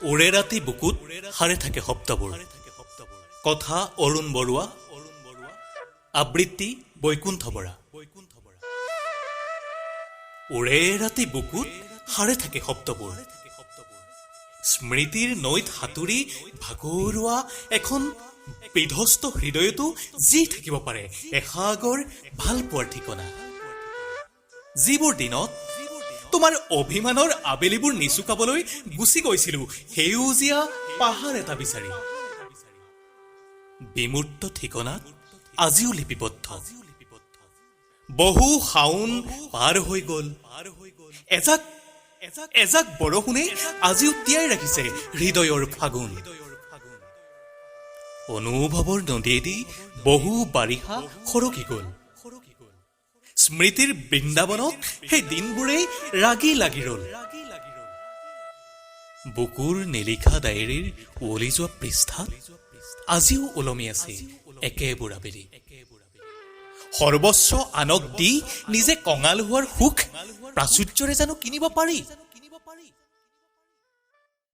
ওৰে ৰাতি বুকুত হাৰে থাকে শব্দবোৰ। কথা অৰুণ বৰুৱা, আবৃত্তি বৈকুণ্ঠ বৰা। ওৰে ৰাতি বুকুত হাৰে থাকে শব্দবোৰ। স্মৃতিৰ নৈত সাঁতুৰি ভাগৰুৱা এখন বিধ্বস্ত হৃদয়তো যি থাকিব পাৰে এসাগৰ ভাল পোৱাৰ ঠিকনা। যিবোৰ দিনত তোমাৰ অভিমানৰ আবেলিবোৰ নিচুকাবলৈ গুচি গৈছিলো সেউজীয়া পাহাৰ এটা বিচাৰি, বিমূৰ্ত ঠিকনাত আজিও লিপিবদ্ধ। বহু শাওন পাৰ হৈ গল, এজাক বৰষুণে আজিও তিয়াই ৰাখিছে হৃদয়ৰ ফাগুন। অনুভৱৰ নদীয়েদি বহু বাৰিষা সৰকি গল। স্মৃতিৰ বৃন্দাবনক সেই দিনবোৰেই ৰাগি লাগি ৰল। বুকুৰ নিলিখা ডায়েৰীৰ উৱলি যোৱা পৃষ্ঠাত আজিও ওলমি আছে একেবোৰ আবেলি। সৰ্বস্ব আনক দি নিজে কঙাল হোৱাৰ সুখ প্ৰাচুৰ্যৰে জানো কিনিব পাৰি?